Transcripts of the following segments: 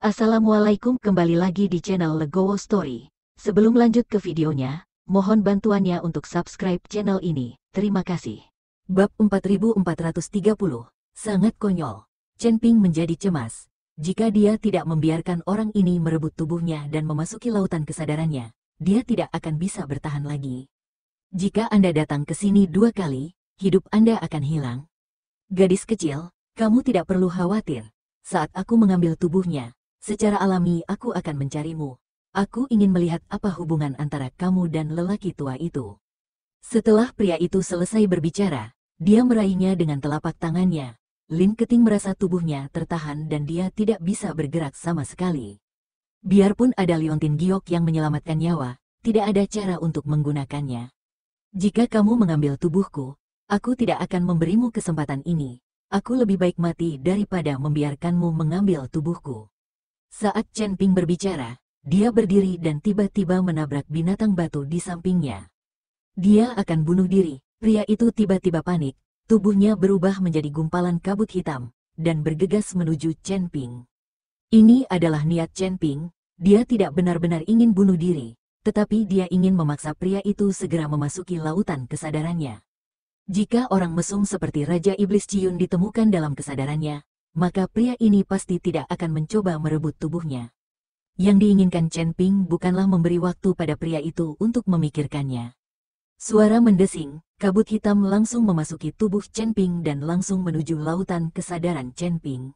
Assalamualaikum, kembali lagi di channel Legowo Story. Sebelum lanjut ke videonya, mohon bantuannya untuk subscribe channel ini. Terima kasih. Bab 4430. Sangat konyol. Chen Ping menjadi cemas. Jika dia tidak membiarkan orang ini merebut tubuhnya dan memasuki lautan kesadarannya, dia tidak akan bisa bertahan lagi. Jika Anda datang ke sini 2 kali, hidup Anda akan hilang. Gadis kecil, kamu tidak perlu khawatir. Saat aku mengambil tubuhnya, secara alami aku akan mencarimu. Aku ingin melihat apa hubungan antara kamu dan lelaki tua itu. Setelah pria itu selesai berbicara, dia meraihnya dengan telapak tangannya. Lin Keting merasa tubuhnya tertahan dan dia tidak bisa bergerak sama sekali. Biarpun ada Liontin Giok yang menyelamatkan nyawa, tidak ada cara untuk menggunakannya. Jika kamu mengambil tubuhku, aku tidak akan memberimu kesempatan ini. Aku lebih baik mati daripada membiarkanmu mengambil tubuhku. Saat Chen Ping berbicara, dia berdiri dan tiba-tiba menabrak binatang batu di sampingnya. Dia akan bunuh diri. Pria itu tiba-tiba panik, tubuhnya berubah menjadi gumpalan kabut hitam, dan bergegas menuju Chen Ping. Ini adalah niat Chen Ping, dia tidak benar-benar ingin bunuh diri, tetapi dia ingin memaksa pria itu segera memasuki lautan kesadarannya. Jika orang mesum seperti Raja Iblis Ciyun ditemukan dalam kesadarannya, maka pria ini pasti tidak akan mencoba merebut tubuhnya. Yang diinginkan Chen Ping bukanlah memberi waktu pada pria itu untuk memikirkannya. Suara mendesing, kabut hitam langsung memasuki tubuh Chen Ping dan langsung menuju lautan kesadaran Chen Ping.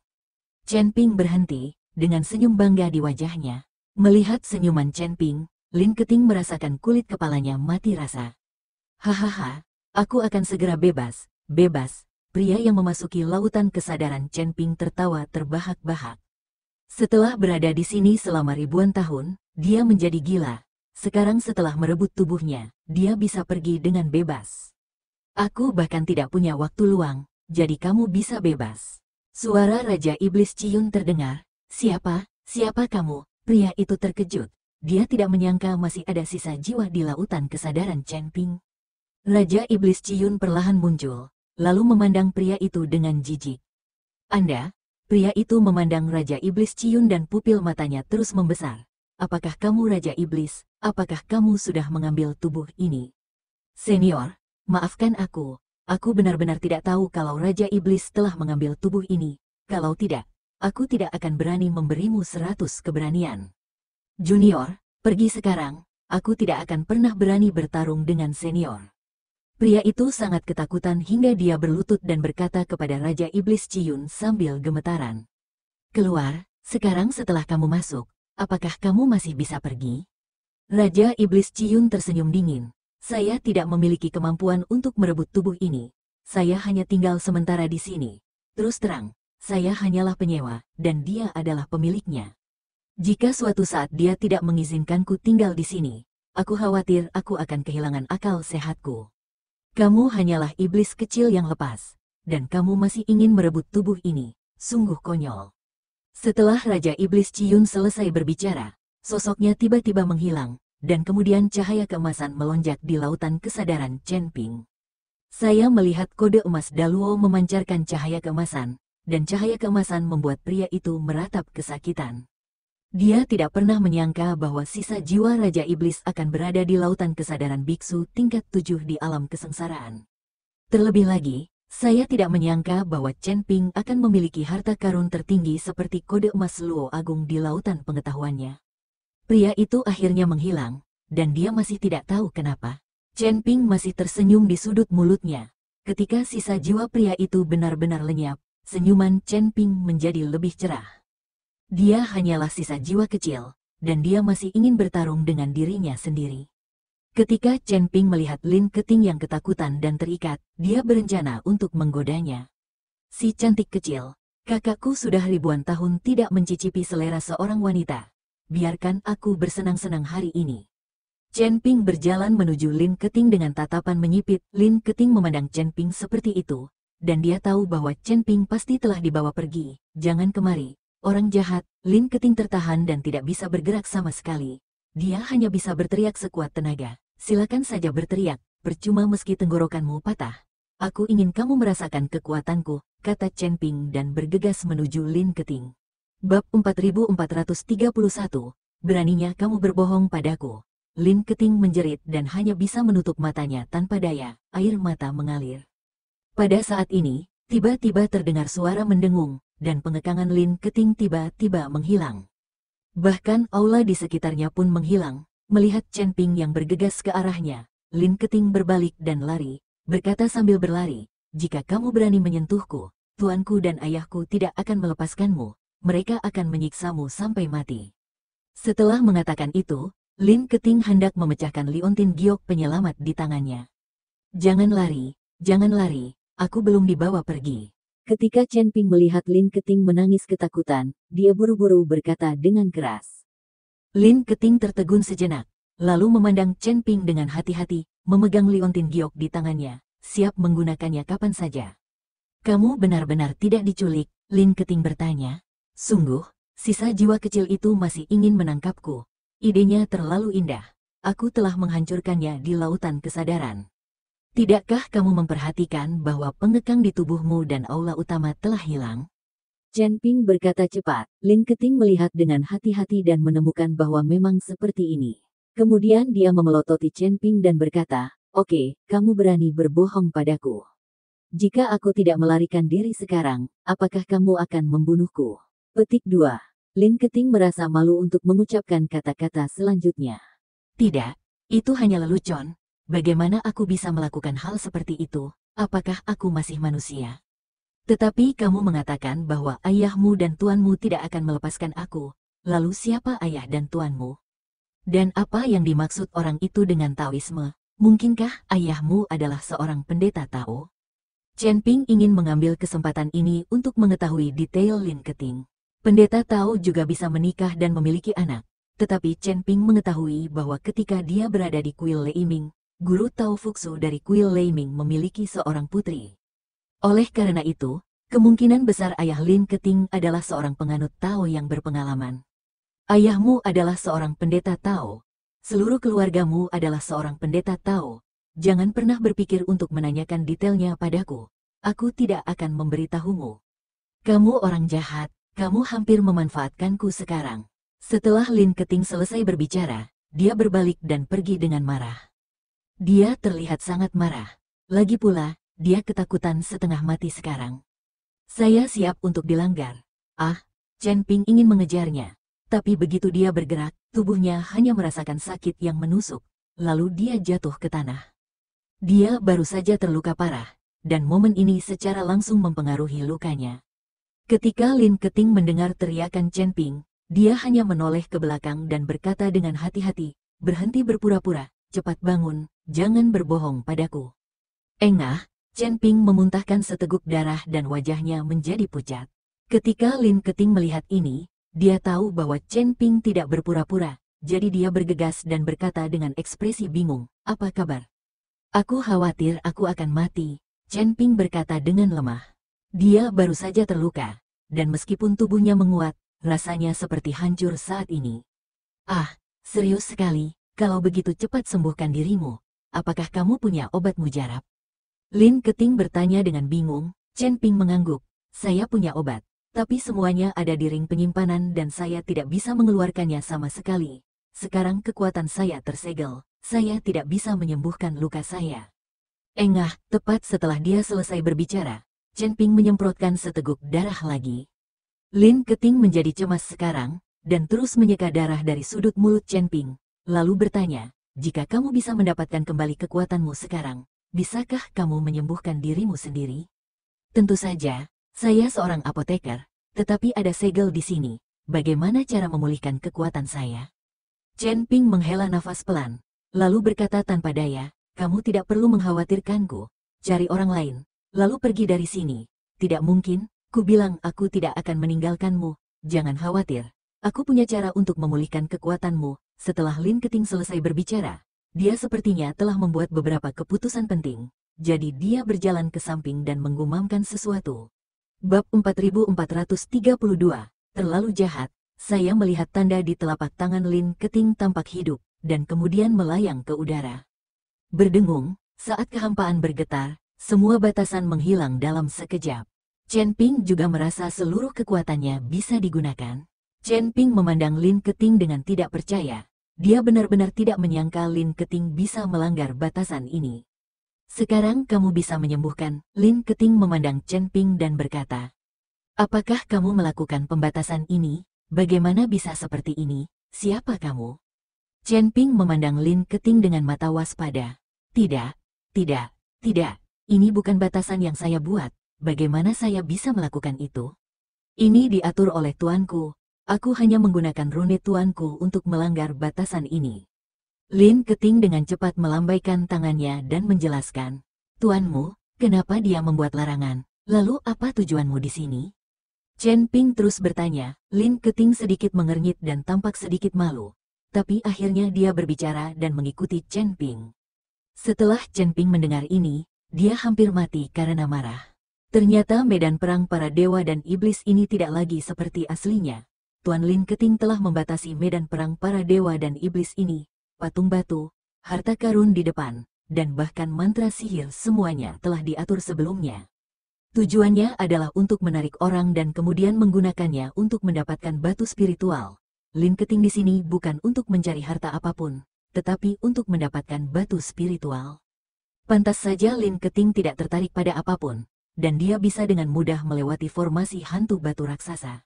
Chen Ping berhenti, dengan senyum bangga di wajahnya. Melihat senyuman Chen Ping, Lin Keting merasakan kulit kepalanya mati rasa. Hahaha, aku akan segera bebas, bebas. Pria yang memasuki lautan kesadaran Chen Ping tertawa terbahak-bahak. Setelah berada di sini selama ribuan tahun, dia menjadi gila. Sekarang setelah merebut tubuhnya, dia bisa pergi dengan bebas. Aku bahkan tidak punya waktu luang, jadi kamu bisa bebas. Suara Raja Iblis Ciyun terdengar. Siapa? Siapa kamu? Pria itu terkejut. Dia tidak menyangka masih ada sisa jiwa di lautan kesadaran Chen Ping. Raja Iblis Ciyun perlahan muncul, lalu memandang pria itu dengan jijik. Anda? Pria itu memandang Raja Iblis Ciyun dan pupil matanya terus membesar. Apakah kamu Raja Iblis? Apakah kamu sudah mengambil tubuh ini? Senior, maafkan aku benar-benar tidak tahu kalau Raja Iblis telah mengambil tubuh ini. Kalau tidak, aku tidak akan berani memberimu 100 keberanian. Junior, pergi sekarang, aku tidak akan pernah berani bertarung dengan senior. Pria itu sangat ketakutan hingga dia berlutut dan berkata kepada Raja Iblis Ciyun sambil gemetaran. Keluar, sekarang setelah kamu masuk, apakah kamu masih bisa pergi? Raja Iblis Ciyun tersenyum dingin. Saya tidak memiliki kemampuan untuk merebut tubuh ini. Saya hanya tinggal sementara di sini. Terus terang, saya hanyalah penyewa, dan dia adalah pemiliknya. Jika suatu saat dia tidak mengizinkanku tinggal di sini, aku khawatir aku akan kehilangan akal sehatku. Kamu hanyalah iblis kecil yang lepas, dan kamu masih ingin merebut tubuh ini. Sungguh konyol. Setelah Raja Iblis Ciyun selesai berbicara, sosoknya tiba-tiba menghilang, dan kemudian cahaya keemasan melonjak di lautan kesadaran Chen Ping. Saya melihat kode emas Daluo memancarkan cahaya keemasan, dan cahaya keemasan membuat pria itu meratap kesakitan. Dia tidak pernah menyangka bahwa sisa jiwa Raja Iblis akan berada di lautan kesadaran biksu tingkat 7 di alam kesengsaraan. Terlebih lagi, saya tidak menyangka bahwa Chen Ping akan memiliki harta karun tertinggi seperti kode emas Luo Agung di lautan pengetahuannya. Pria itu akhirnya menghilang, dan dia masih tidak tahu kenapa. Chen Ping masih tersenyum di sudut mulutnya. Ketika sisa jiwa pria itu benar-benar lenyap, senyuman Chen Ping menjadi lebih cerah. Dia hanyalah sisa jiwa kecil, dan dia masih ingin bertarung dengan dirinya sendiri. Ketika Chen Ping melihat Lin Keting yang ketakutan dan terikat, dia berencana untuk menggodanya. Si cantik kecil, kakakku sudah ribuan tahun tidak mencicipi selera seorang wanita. Biarkan aku bersenang-senang hari ini. Chen Ping berjalan menuju Lin Keting dengan tatapan menyipit. Lin Keting memandang Chen Ping seperti itu, dan dia tahu bahwa Chen Ping pasti telah dibawa pergi. Jangan kemari. Orang jahat. Lin Keting tertahan dan tidak bisa bergerak sama sekali. Dia hanya bisa berteriak sekuat tenaga. Silakan saja berteriak, percuma meski tenggorokanmu patah. Aku ingin kamu merasakan kekuatanku, kata Chen Ping dan bergegas menuju Lin Keting. Bab 4431, beraninya kamu berbohong padaku. Lin Keting menjerit dan hanya bisa menutup matanya tanpa daya, air mata mengalir. Pada saat ini, tiba-tiba terdengar suara mendengung, dan pengekangan Lin Keting tiba-tiba menghilang. Bahkan aula di sekitarnya pun menghilang. Melihat Chen Ping yang bergegas ke arahnya, Lin Keting berbalik dan lari, berkata sambil berlari, "Jika kamu berani menyentuhku, tuanku dan ayahku tidak akan melepaskanmu, mereka akan menyiksamu sampai mati." Setelah mengatakan itu, Lin Keting hendak memecahkan liontin giok penyelamat di tangannya. Jangan lari, aku belum dibawa pergi." Ketika Chen Ping melihat Lin Keting menangis ketakutan, dia buru-buru berkata dengan keras. Lin Keting tertegun sejenak, lalu memandang Chen Ping dengan hati-hati, memegang liontin giok di tangannya, siap menggunakannya kapan saja. "Kamu benar-benar tidak diculik?" Lin Keting bertanya. "Sungguh, sisa jiwa kecil itu masih ingin menangkapku. Idenya terlalu indah. Aku telah menghancurkannya di lautan kesadaran. Tidakkah kamu memperhatikan bahwa pengekang di tubuhmu dan aula utama telah hilang?" Chen Ping berkata cepat. Lin Keting melihat dengan hati-hati dan menemukan bahwa memang seperti ini. Kemudian dia memelototi Chen Ping dan berkata, "Oke, kamu berani berbohong padaku. Jika aku tidak melarikan diri sekarang, apakah kamu akan membunuhku?" Petik 2. Lin Keting merasa malu untuk mengucapkan kata-kata selanjutnya. "Tidak, itu hanya lelucon. Bagaimana aku bisa melakukan hal seperti itu? Apakah aku masih manusia? Tetapi kamu mengatakan bahwa ayahmu dan tuanmu tidak akan melepaskan aku. Lalu siapa ayah dan tuanmu? Dan apa yang dimaksud orang itu dengan Taoisme? Mungkinkah ayahmu adalah seorang pendeta Tao?" Chen Ping ingin mengambil kesempatan ini untuk mengetahui detail Lin Keting. Pendeta Tao juga bisa menikah dan memiliki anak. Tetapi Chen Ping mengetahui bahwa ketika dia berada di kuil Leiming, guru Tao Fuxu dari kuil Leiming memiliki seorang putri. Oleh karena itu, kemungkinan besar ayah Lin Keting adalah seorang penganut Tao yang berpengalaman. "Ayahmu adalah seorang pendeta Tao. Seluruh keluargamu adalah seorang pendeta Tao. Jangan pernah berpikir untuk menanyakan detailnya padaku. Aku tidak akan memberitahumu. Kamu orang jahat, kamu hampir memanfaatkanku sekarang." Setelah Lin Keting selesai berbicara, dia berbalik dan pergi dengan marah. Dia terlihat sangat marah. Lagi pula, dia ketakutan setengah mati sekarang. "Saya siap untuk dilanggar." Chen Ping ingin mengejarnya. Tapi begitu dia bergerak, tubuhnya hanya merasakan sakit yang menusuk. Lalu dia jatuh ke tanah. Dia baru saja terluka parah, dan momen ini secara langsung mempengaruhi lukanya. Ketika Lin Keting mendengar teriakan Chen Ping, dia hanya menoleh ke belakang dan berkata dengan hati-hati, "Berhenti berpura-pura, cepat bangun, jangan berbohong padaku." Engah, Chen Ping memuntahkan seteguk darah dan wajahnya menjadi pucat. Ketika Lin Keting melihat ini, dia tahu bahwa Chen Ping tidak berpura-pura, jadi dia bergegas dan berkata dengan ekspresi bingung, "Apa kabar?" "Aku khawatir aku akan mati," Chen Ping berkata dengan lemah. Dia baru saja terluka, dan meskipun tubuhnya menguat, rasanya seperti hancur saat ini. Serius sekali, kalau begitu cepat sembuhkan dirimu. Apakah kamu punya obat mujarab?" Lin Keting bertanya dengan bingung. Chen Ping mengangguk, "Saya punya obat, tapi semuanya ada di ring penyimpanan dan saya tidak bisa mengeluarkannya sama sekali. Sekarang kekuatan saya tersegel, saya tidak bisa menyembuhkan luka saya." Engah, tepat setelah dia selesai berbicara, Chen Ping menyemprotkan seteguk darah lagi. Lin Keting menjadi cemas sekarang, dan terus menyeka darah dari sudut mulut Chen Ping, lalu bertanya, "Jika kamu bisa mendapatkan kembali kekuatanmu sekarang, bisakah kamu menyembuhkan dirimu sendiri?" "Tentu saja, saya seorang apoteker, tetapi ada segel di sini. Bagaimana cara memulihkan kekuatan saya?" Chen Ping menghela nafas pelan, lalu berkata tanpa daya, "Kamu tidak perlu mengkhawatirkanku. Cari orang lain, lalu pergi dari sini." "Tidak mungkin, ku bilang aku tidak akan meninggalkanmu. Jangan khawatir, aku punya cara untuk memulihkan kekuatanmu." Setelah Lin Keting selesai berbicara, dia sepertinya telah membuat beberapa keputusan penting. Jadi dia berjalan ke samping dan menggumamkan sesuatu. Bab 4432, terlalu jahat. Saya melihat tanda di telapak tangan Lin Keting tampak hidup, dan kemudian melayang ke udara. Berdengung, saat kehampaan bergetar, semua batasan menghilang dalam sekejap. Chen Ping juga merasa seluruh kekuatannya bisa digunakan. Chen Ping memandang Lin Keting dengan tidak percaya. Dia benar-benar tidak menyangka Lin Keting bisa melanggar batasan ini. Sekarang kamu bisa menyembuhkan. Lin Keting memandang Chen Ping dan berkata, apakah kamu melakukan pembatasan ini? Bagaimana bisa seperti ini? Siapa kamu? Chen Ping memandang Lin Keting dengan mata waspada. Tidak, tidak, tidak. Ini bukan batasan yang saya buat. Bagaimana saya bisa melakukan itu? Ini diatur oleh tuanku. Aku hanya menggunakan rune tuanku untuk melanggar batasan ini. Lin Keting dengan cepat melambaikan tangannya dan menjelaskan. Tuanmu, kenapa dia membuat larangan? Lalu apa tujuanmu di sini? Chen Ping terus bertanya. Lin Keting sedikit mengernyit dan tampak sedikit malu. Tapi akhirnya dia berbicara dan mengikuti Chen Ping. Setelah Chen Ping mendengar ini, dia hampir mati karena marah. Ternyata medan perang para dewa dan iblis ini tidak lagi seperti aslinya. Tuan Lin Keting telah membatasi medan perang para dewa dan iblis ini. Patung batu, harta karun di depan, dan bahkan mantra sihir semuanya telah diatur sebelumnya. Tujuannya adalah untuk menarik orang dan kemudian menggunakannya untuk mendapatkan batu spiritual. Lin Keting di sini bukan untuk mencari harta apapun, tetapi untuk mendapatkan batu spiritual. Pantas saja Lin Keting tidak tertarik pada apapun, dan dia bisa dengan mudah melewati formasi hantu batu raksasa.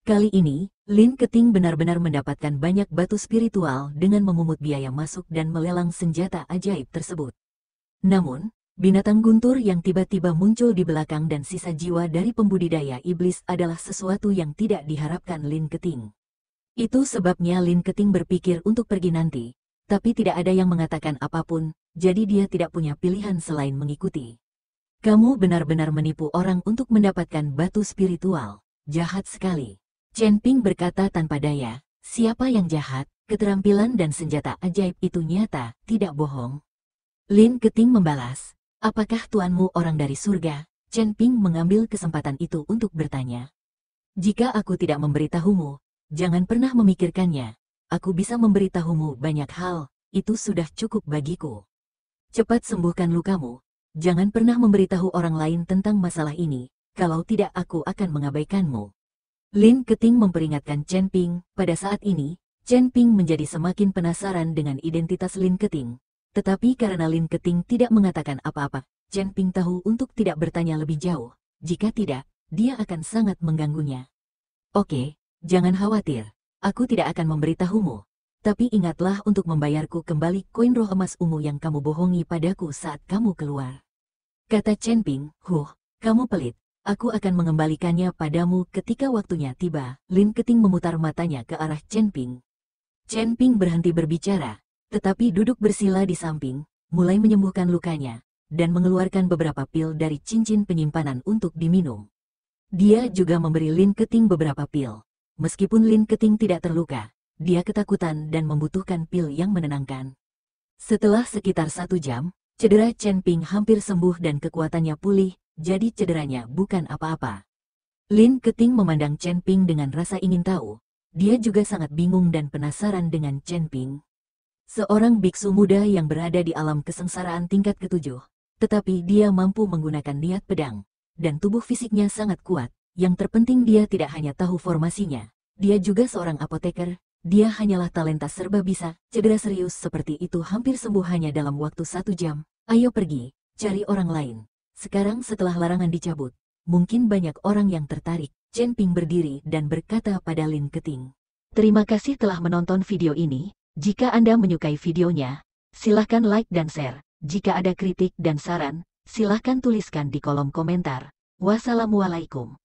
Kali ini, Lin Keting benar-benar mendapatkan banyak batu spiritual dengan memungut biaya masuk dan melelang senjata ajaib tersebut. Namun, binatang guntur yang tiba-tiba muncul di belakang dan sisa jiwa dari pembudidaya iblis adalah sesuatu yang tidak diharapkan Lin Keting. Itu sebabnya Lin Keting berpikir untuk pergi nanti, tapi tidak ada yang mengatakan apapun, jadi dia tidak punya pilihan selain mengikuti. Kamu benar-benar menipu orang untuk mendapatkan batu spiritual. Jahat sekali. Chen Ping berkata tanpa daya. Siapa yang jahat? Keterampilan dan senjata ajaib itu nyata, tidak bohong. Lin Keting membalas. Apakah tuanmu orang dari surga? Chen Ping mengambil kesempatan itu untuk bertanya. Jika aku tidak memberitahumu, jangan pernah memikirkannya. Aku bisa memberitahumu banyak hal, itu sudah cukup bagiku. Cepat sembuhkan lukamu. Jangan pernah memberitahu orang lain tentang masalah ini, kalau tidak aku akan mengabaikanmu. Lin Keting memperingatkan Chen Ping. Pada saat ini, Chen Ping menjadi semakin penasaran dengan identitas Lin Keting. Tetapi karena Lin Keting tidak mengatakan apa-apa, Chen Ping tahu untuk tidak bertanya lebih jauh. Jika tidak, dia akan sangat mengganggunya. Oke, jangan khawatir. Aku tidak akan memberitahumu. Tapi ingatlah untuk membayarku kembali koin roh emas ungu yang kamu bohongi padaku saat kamu keluar. Kata Chen Ping, kamu pelit. Aku akan mengembalikannya padamu ketika waktunya tiba. Lin Keting memutar matanya ke arah Chen Ping. Chen Ping berhenti berbicara, tetapi duduk bersila di samping, mulai menyembuhkan lukanya, dan mengeluarkan beberapa pil dari cincin penyimpanan untuk diminum. Dia juga memberi Lin Keting beberapa pil. Meskipun Lin Keting tidak terluka, dia ketakutan dan membutuhkan pil yang menenangkan. Setelah sekitar 1 jam, cedera Chen Ping hampir sembuh dan kekuatannya pulih, jadi cederanya bukan apa-apa. Lin Keting memandang Chen Ping dengan rasa ingin tahu. Dia juga sangat bingung dan penasaran dengan Chen Ping. Seorang biksu muda yang berada di alam kesengsaraan tingkat ke-7, tetapi dia mampu menggunakan niat pedang, dan tubuh fisiknya sangat kuat. Yang terpenting dia tidak hanya tahu formasinya, dia juga seorang apoteker. Dia hanyalah talenta serba bisa. Cedera serius seperti itu hampir sembuh hanya dalam waktu 1 jam. Ayo pergi, cari orang lain. Sekarang setelah larangan dicabut, mungkin banyak orang yang tertarik. Chen Ping berdiri dan berkata pada Lin Keting. Terima kasih telah menonton video ini. Jika Anda menyukai videonya, silahkan like dan share. Jika ada kritik dan saran, silahkan tuliskan di kolom komentar. Wassalamualaikum.